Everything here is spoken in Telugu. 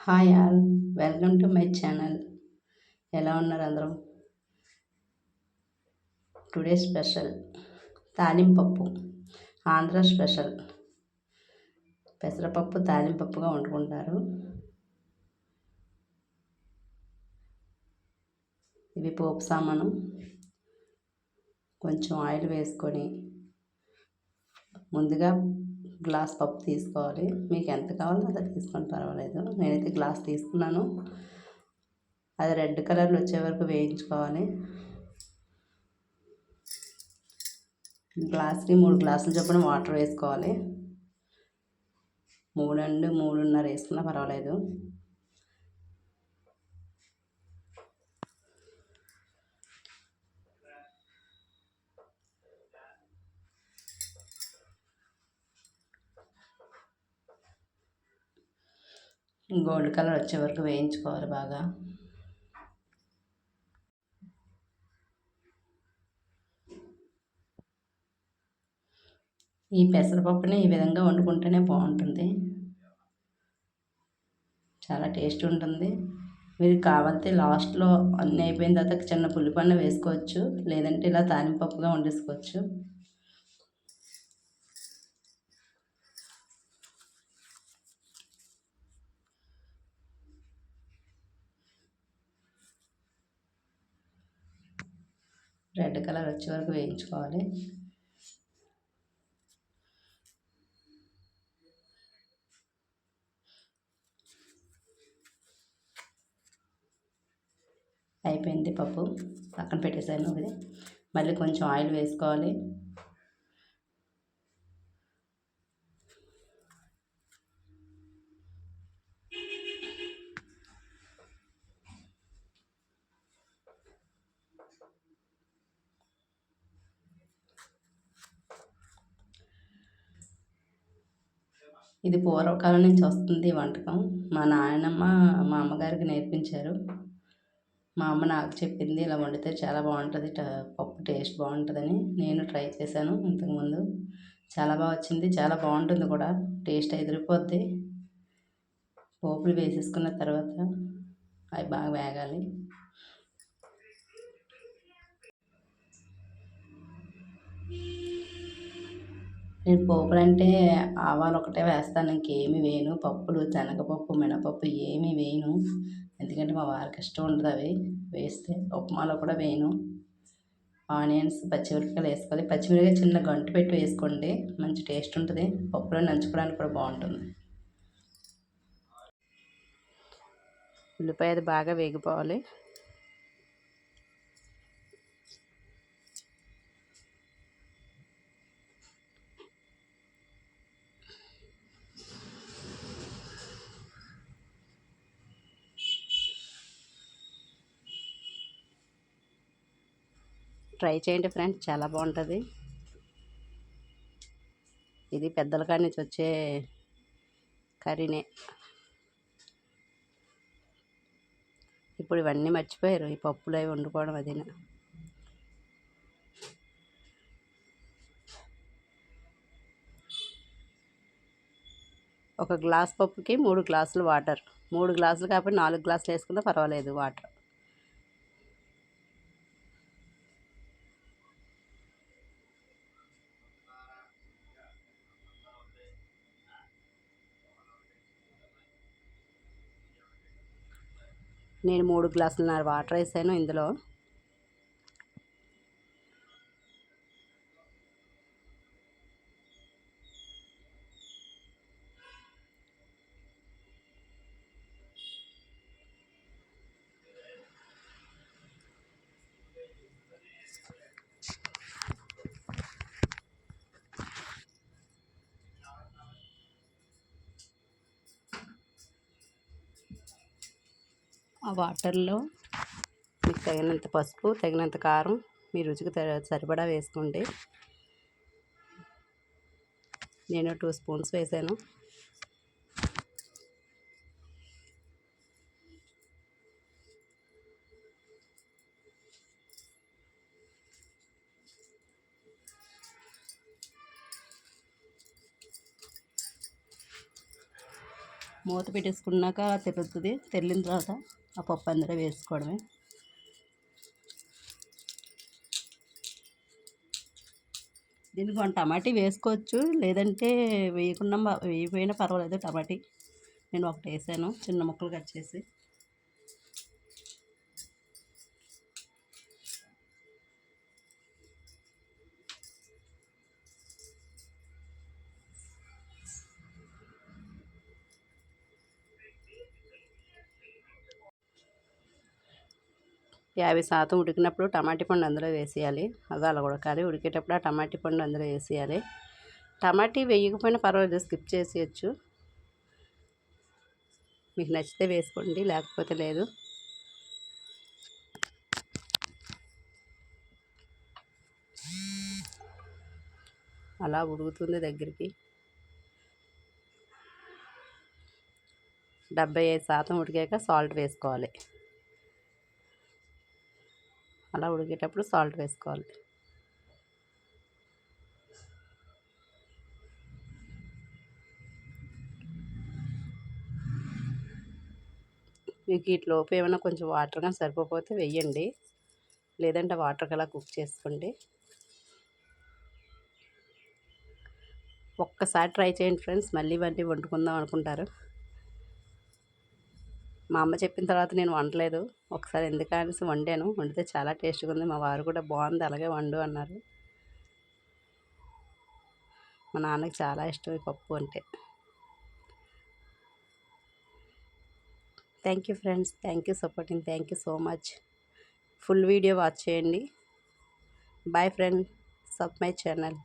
Hi all, welcome to my channel. ఎలా ఉన్నారు అందరూ? టుడే స్పెషల్ తాలింపప్పు, ఆంధ్ర స్పెషల్ పెసరపప్పు తాలింపప్పుగా వండుకుంటారు. ఇవి పోపు సామాను. కొంచెం ఆయిల్ వేసుకొని ముందుగా గ్లాస్ పప్పు తీసుకోవాలి. మీకు ఎంత కావాలో అంత తీసుకొని పర్వాలేదు. నేనైతే గ్లాస్ తీసుకున్నాను. అది రెడ్ కలర్లో వచ్చే వరకు వేయించుకోవాలి. గ్లాస్కి 3 గ్లాసులు చొప్పున వాటర్ వేసుకోవాలి. 3-3.5 వేసుకున్నా పర్వాలేదు. గోల్డ్ కలర్ వచ్చే వరకు వేయించుకోవాలి బాగా. ఈ పెసరపప్పుని ఈ విధంగా వండుకుంటేనే బాగుంటుంది, చాలా టేస్ట్ ఉంటుంది. మీరు కావాలంటే లాస్ట్లో అన్నీ అయిపోయిన తర్వాత చిన్న పులిపన్న వేసుకోవచ్చు, లేదంటే ఇలా తాలింపప్పుగా వండేసుకోవచ్చు. రెడ్ కలర్ వచ్చే వరకు వేయించుకోవాలి. అయిపోయింది పప్పు, పక్కన పెట్టేసాను. ఇది మళ్ళీ కొంచెం ఆయిల్ వేసుకోవాలి. ఇది పూర్వకాలం నుంచి వస్తుంది ఈ వంటకం. మా నాయనమ్మ మా అమ్మగారికి నేర్పించారు. మా అమ్మ నాకు చెప్పింది, ఇలా వండితే చాలా బాగుంటుంది, పప్పు టేస్ట్ బాగుంటుందని. నేను ట్రై చేశాను ఇంతకుముందు, చాలా బాగా వచ్చింది, చాలా బాగుంటుంది కూడా. టేస్ట్ ఎదిరిపోద్ది. పోపులు వేసేసుకున్న తర్వాత అవి బాగా వేగాలి. నేను పోపులంటే ఆవాలు ఒకటే వేస్తాను, ఇంకేమి వేయను. పప్పులు శనగపప్పు మినపప్పు ఏమీ వేయను, ఎందుకంటే మా వారికి ఇష్టం ఉండదు అవి వేస్తే. ఉప్మాలో కూడా వేయను. ఆనియన్స్ పచ్చిమిరపకాయలు వేసుకోవాలి. పచ్చిమిరపకాయ చిన్న గంటు పెట్టి వేసుకోండి, మంచి టేస్ట్ ఉంటుంది. పప్పులో నంచుకోవడానికి కూడా బాగుంటుంది. ఉల్లిపాయ అది బాగా వేగిపోవాలి. ట్రై చేయండి ఫ్రెండ్స్, చాలా బాగుంటుంది. ఇది పెద్దల కాడి నుంచి వచ్చే కర్రీనే. ఇప్పుడు ఇవన్నీ మర్చిపోయారు, ఈ పప్పులు అవి వండుకోవడం అది. ఒక గ్లాస్ పప్పుకి 3 గ్లాసులు వాటర్. 3 గ్లాసులు కాబట్టి 4 గ్లాసులు వేసుకున్నా పర్వాలేదు వాటర్. నేను 3 గ్లాసులన్నర వాటర్ వేసాను ఇందులో. ఆ వాటర్లో మీకు తగినంత పసుపు, తగినంత కారం, మీ రుచికి సరిపడా వేసుకోండి. నేను 2 స్పూన్స్ వేసాను. మూత పెట్టేసుకున్నాక తెరుతుంది. తెరిలిన తర్వాత ఆ పప్పు అందులో వేసుకోవడమే. దీనికి ఒక టమాటీ వేసుకోవచ్చు, లేదంటే వేయకపోయినా పర్వాలేదు. టమాటీ నేను ఒకటి వేసాను, చిన్న ముక్కలు కట్ చేసి. యాభై శాతం ఉడికినప్పుడు టమాటీ పండు అందులో వేసేయాలి. అది అలా ఉడకాలి. ఉడికేటప్పుడు ఆ టమాటీ పండు అందులో వేసేయాలి. టమాటీ వేయకపోయినా పర్వాలేదు, స్కిప్ చేసేయచ్చు. మీకు నచ్చితే వేసుకోండి, లేకపోతే లేదు. అలా ఉడుకుతుంది దగ్గరికి. 75% ఉడికాక సాల్ట్ వేసుకోవాలి. అలా ఉడికేటప్పుడు సాల్ట్ వేసుకోవాలి. మీకు వీటిలోపు ఏమైనా కొంచెం వాటర్గా సరిపోతే వేయండి, లేదంటే వాటర్కి అలా కుక్ చేసుకోండి. ఒక్కసారి ట్రై చేయండి ఫ్రెండ్స్, మళ్ళీ వండుకుందాం అనుకుంటారు. మా అమ్మ చెప్పిన తర్వాత నేను వండలేదు. ఒకసారి ఎందుకనేసి వండాను. వండితే చాలా టేస్ట్గా ఉంది. మా వారు కూడా బాగుంది, అలాగే వండు అన్నారు. మా నాన్నకి చాలా ఇష్టం ఈ పప్పు అంటే. Thank you friends, thank you supporting, thank you so much. Full video watch చేయండి. Bye friend, sub my channel.